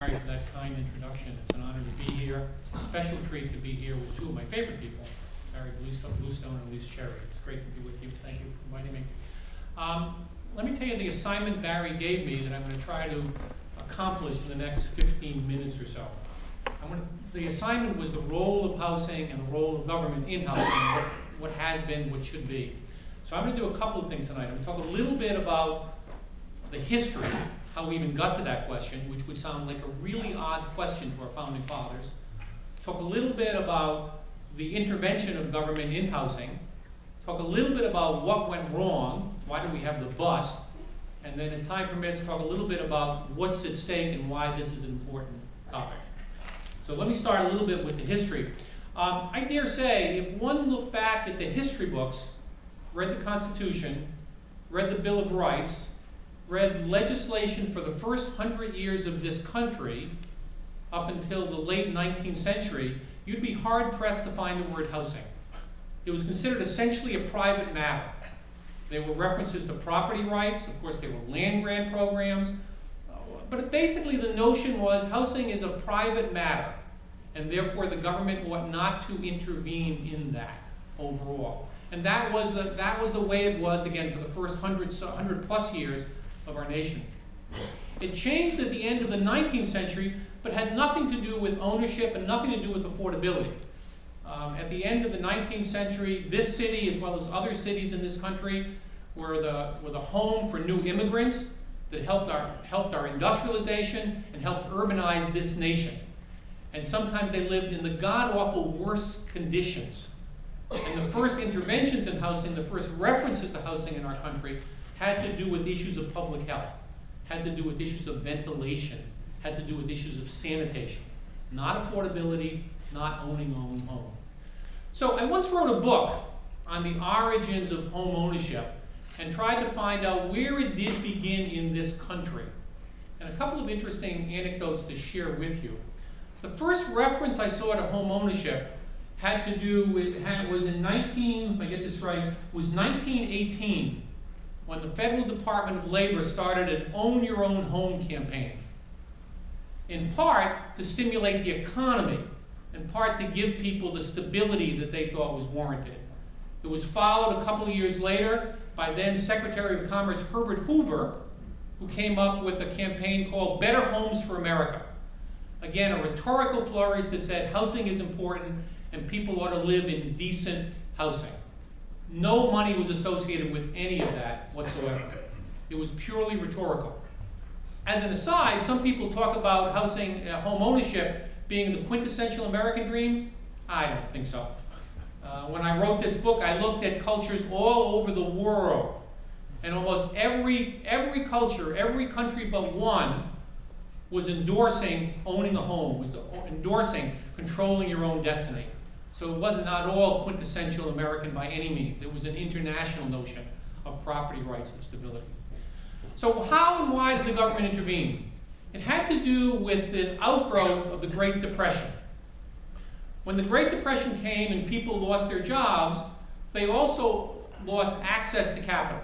For that signed introduction. It's an honor to be here. It's a special treat to be here with two of my favorite people, Barry Bluestone and Elyse Cherry. It's great to be with you. Thank you for inviting me. Let me tell you the assignment Barry gave me that I'm going to try to accomplish in the next 15 minutes or so. The assignment was the role of housing and the role of government in housing, what has been, what should be. So I'm going to do a couple of things tonight. I'm going to talk a little bit about the history, how we even got to that question, which would sound like a really odd question to our founding fathers. Talk a little bit about the intervention of government in housing. Talk a little bit about what went wrong, why did we have the bust, and then as time permits, talk a little bit about what's at stake and why this is an important topic. So let me start a little bit with the history. I dare say, if one looked back at the history books, read the Constitution, read the Bill of Rights, read legislation for the first 100 years of this country, up until the late 19th century, you'd be hard-pressed to find the word housing. It was considered essentially a private matter. There were references to property rights, of course there were land grant programs, but basically the notion was housing is a private matter, and therefore the government ought not to intervene in that overall. And that was the way it was, again, for the first 100 plus years of our nation. It changed at the end of the 19th century, but had nothing to do with ownership and nothing to do with affordability. At the end of the 19th century, this city, as well as other cities in this country, were the home for new immigrants that helped our industrialization and helped urbanize this nation. And sometimes they lived in the god-awful worst conditions. And the first interventions in housing, the first references to housing in our country, had to do with issues of public health, had to do with issues of ventilation, had to do with issues of sanitation, not affordability, not owning your own home. So I once wrote a book on the origins of home ownership and tried to find out where it did begin in this country. And a couple of interesting anecdotes to share with you. The first reference I saw to home ownership had to do with, was in 1918, when the Federal Department of Labor started an Own Your Own Home campaign. In part to stimulate the economy, in part to give people the stability that they thought was warranted. It was followed a couple of years later by then Secretary of Commerce Herbert Hoover, who came up with a campaign called Better Homes for America. Again, a rhetorical flourish that said housing is important and people ought to live in decent housing. No money was associated with any of that whatsoever. It was purely rhetorical. As an aside, some people talk about housing, home ownership being the quintessential American dream. I don't think so. When I wrote this book, I looked at cultures all over the world. And almost every culture, every country but one, was endorsing owning a home, was endorsing controlling your own destiny. So it was not all quintessential American by any means. It was an international notion of property rights and stability. So how and why did the government intervene? It had to do with the outgrowth of the Great Depression. When the Great Depression came and people lost their jobs, they also lost access to capital.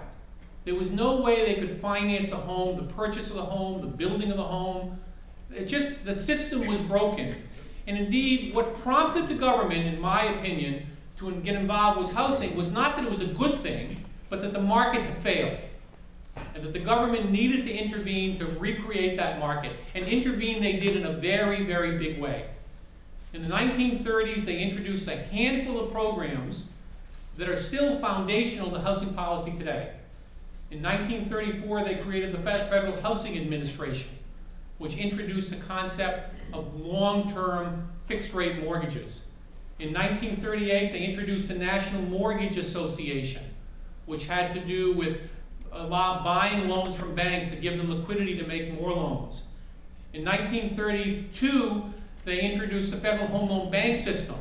There was no way they could finance a home, the purchase of the home, the building of the home. The system was broken. And indeed, what prompted the government, in my opinion, to get involved with housing was not that it was a good thing, but that the market had failed. And that the government needed to intervene to recreate that market. And intervene they did in a very, very big way. In the 1930s, they introduced a handful of programs that are still foundational to housing policy today. In 1934, they created the Federal Housing Administration, which introduced the concept of long-term fixed-rate mortgages. In 1938, they introduced the National Mortgage Association, which had to do with buying loans from banks to give them liquidity to make more loans. In 1932, they introduced the Federal Home Loan Bank System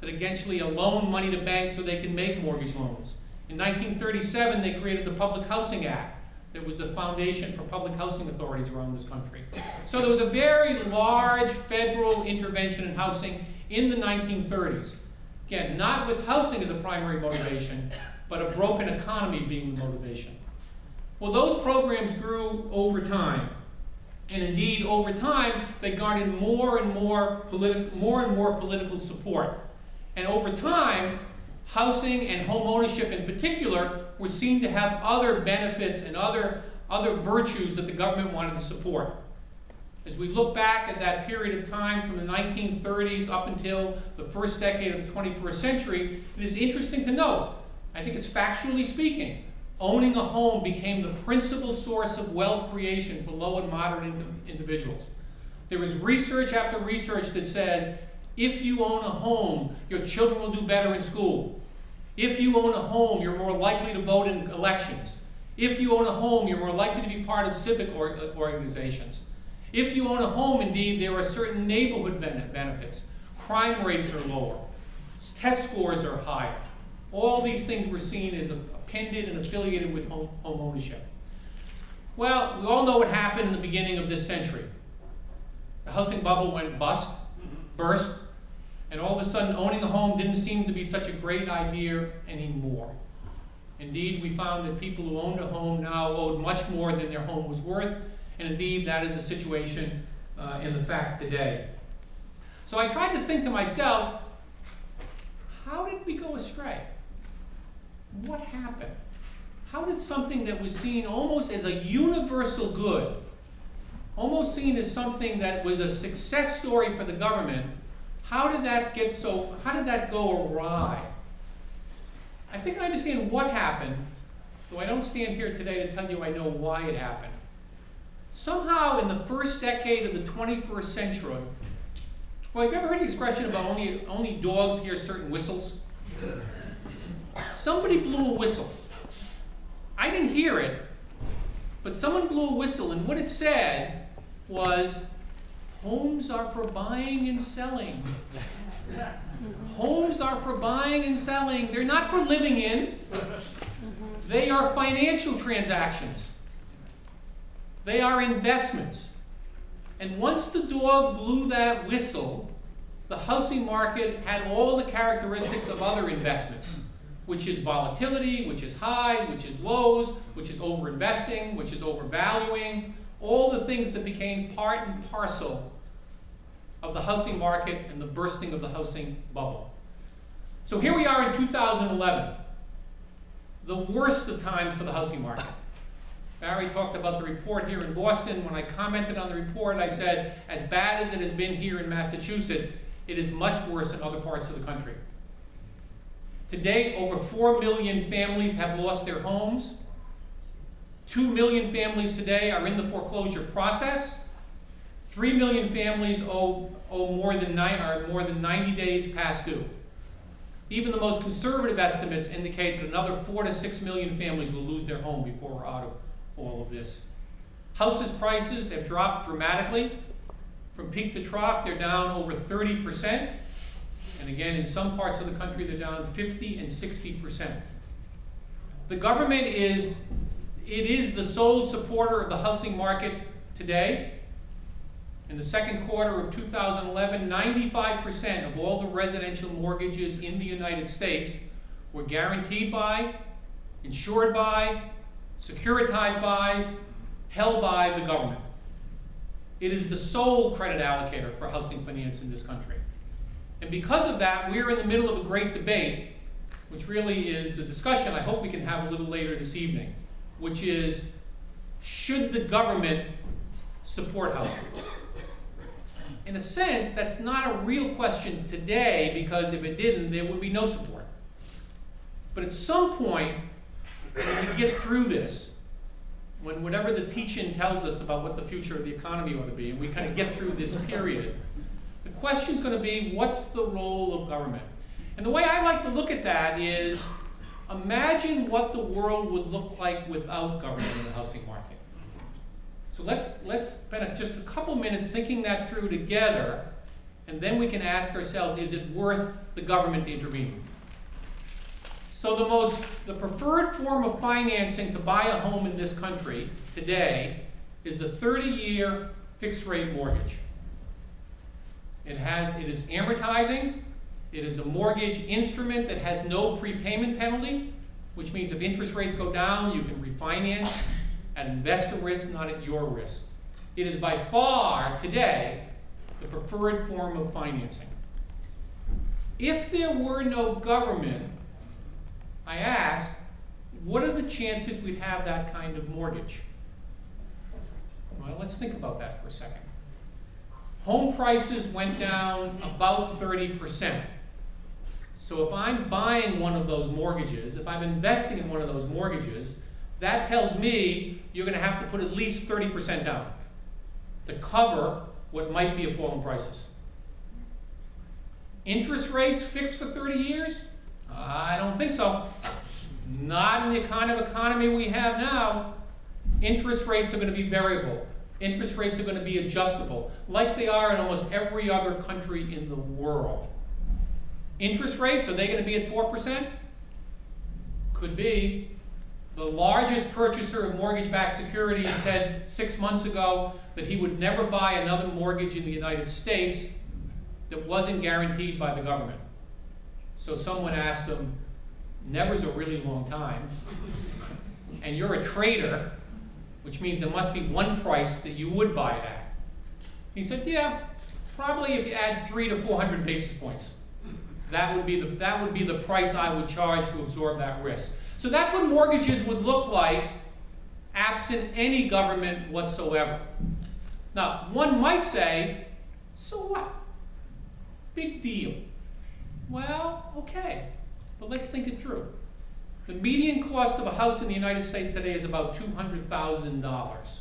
that eventually loaned money to banks so they could make mortgage loans. In 1937, they created the Public Housing Act that was the foundation for public housing authorities around this country. So there was a very large federal intervention in housing in the 1930s. Again, not with housing as a primary motivation, but a broken economy being the motivation. Well, those programs grew over time. And indeed, over time, they garnered more and more political support. And over time, housing and home ownership in particular were seen to have other benefits and other virtues that the government wanted to support. As we look back at that period of time from the 1930s up until the first decade of the 21st century, it is interesting to note, I think it's factually speaking, owning a home became the principal source of wealth creation for low and moderate individuals. There is research after research that says, if you own a home, your children will do better in school. If you own a home, you're more likely to vote in elections. If you own a home, you're more likely to be part of civic organizations. If you own a home, indeed, there are certain neighborhood benefits. Crime rates are lower. Test scores are higher. All these things were seen as appended and affiliated with home ownership. Well, we all know what happened in the beginning of this century. The housing bubble went burst, and all of a sudden owning a home didn't seem to be such a great idea anymore. Indeed, we found that people who owned a home now owed much more than their home was worth, and indeed that is the situation in the fact today. So I tried to think to myself, how did we go astray? What happened? How did something that was seen almost as a universal good, almost seen as something that was a success story for the government, how did that go awry? I think I understand what happened, though I don't stand here today to tell you I know why it happened. Somehow in the first decade of the 21st century, well, have you ever heard the expression about only dogs hear certain whistles? Somebody blew a whistle. I didn't hear it, but someone blew a whistle, and what it said was, homes are for buying and selling. Homes are for buying and selling. They're not for living in. They are financial transactions. They are investments. And once the dog blew that whistle, the housing market had all the characteristics of other investments, which is volatility, which is highs, which is lows, which is overinvesting, which is overvaluing, all the things that became part and parcel of the housing market and the bursting of the housing bubble. So here we are in 2011, the worst of times for the housing market. Barry talked about the report here in Boston. When I commented on the report, I said, as bad as it has been here in Massachusetts, it is much worse in other parts of the country. To date, over 4 million families have lost their homes. 2 million families today are in the foreclosure process. 3 million families are more than 90 days past due. Even the most conservative estimates indicate that another 4 to 6 million families will lose their home before we're out of all of this. Houses prices have dropped dramatically. From peak to trough, they're down over 30%. And again, in some parts of the country, they're down 50 and 60%. The government is the sole supporter of the housing market today. In the second quarter of 2011, 95% of all the residential mortgages in the United States were guaranteed by, insured by, securitized by, held by the government. It is the sole credit allocator for housing finance in this country. And because of that, we're in the middle of a great debate, which really is the discussion I hope we can have a little later this evening, which is, should the government support housing? In a sense, that's not a real question today, because if it didn't, there would be no support. But at some point, when we get through this, when whatever the teaching tells us about what the future of the economy ought to be, and we kind of get through this period, the question's going to be, what's the role of government? And the way I like to look at that is, imagine what the world would look like without government in the housing market. So let's spend just a couple minutes thinking that through together, and then we can ask ourselves, is it worth the government intervening? So the preferred form of financing to buy a home in this country today is the 30-year fixed rate mortgage. It is amortizing. It is a mortgage instrument that has no prepayment penalty, which means if interest rates go down, you can refinance at investor risk, not at your risk. It is by far, today, the preferred form of financing. If there were no government, I ask, what are the chances we'd have that kind of mortgage? Well, let's think about that for a second. Home prices went down about 30%. So if I'm buying one of those mortgages, if I'm investing in one of those mortgages, that tells me you're going to have to put at least 30% down to cover what might be a fall in prices. Interest rates fixed for 30 years? I don't think so. Not in the kind of economy we have now. Interest rates are going to be variable. Interest rates are going to be adjustable, like they are in almost every other country in the world. Interest rates, are they going to be at 4%? Could be. The largest purchaser of mortgage-backed securities said 6 months ago that he would never buy another mortgage in the United States that wasn't guaranteed by the government. So someone asked him, never's a really long time, and you're a trader, which means there must be one price that you would buy it at. He said, yeah, probably if you add 300 to 400 basis points. That would be the price I would charge to absorb that risk. So that's what mortgages would look like absent any government whatsoever. Now, one might say, so what? Big deal. Well, okay, but let's think it through. The median cost of a house in the United States today is about $200,000.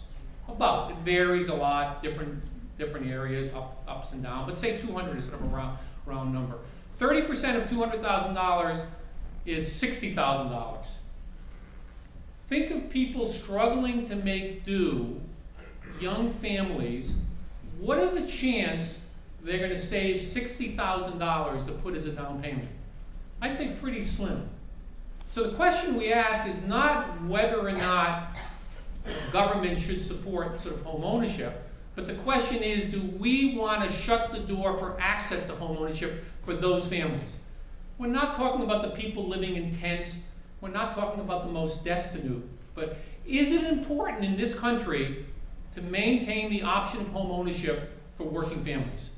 About. It varies a lot, different areas, ups and downs, but say 200 is sort of a round number. 30% of $200,000 is $60,000. Think of people struggling to make do, young families. What are the chances they're going to save $60,000 to put as a down payment? I'd say pretty slim. So the question we ask is not whether or not government should support sort of home ownership, but the question is, do we want to shut the door for access to home ownership for those families? We're not talking about the people living in tents. We're not talking about the most destitute. But is it important in this country to maintain the option of home ownership for working families?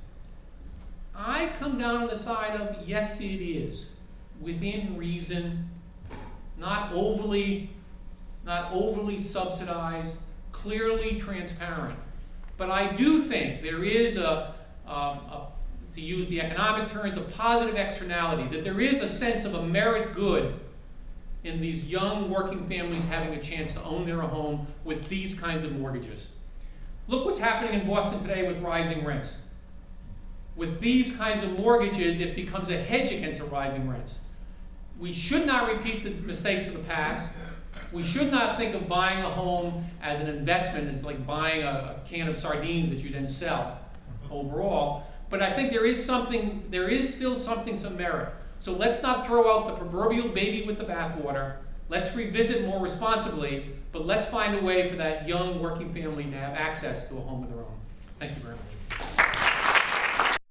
I come down on the side of yes, it is, within reason, not overly subsidized, clearly transparent. But I do think there is to use the economic terms, a positive externality, that there is a sense of a merit good in these young working families having a chance to own their home with these kinds of mortgages. Look what's happening in Boston today with rising rents. With these kinds of mortgages, it becomes a hedge against the rising rents. We should not repeat the mistakes of the past. We should not think of buying a home as an investment. It's like buying a can of sardines that you then sell overall. But I think there is still some merit. So let's not throw out the proverbial baby with the bathwater. Let's revisit more responsibly, but let's find a way for that young working family to have access to a home of their own. Thank you very much.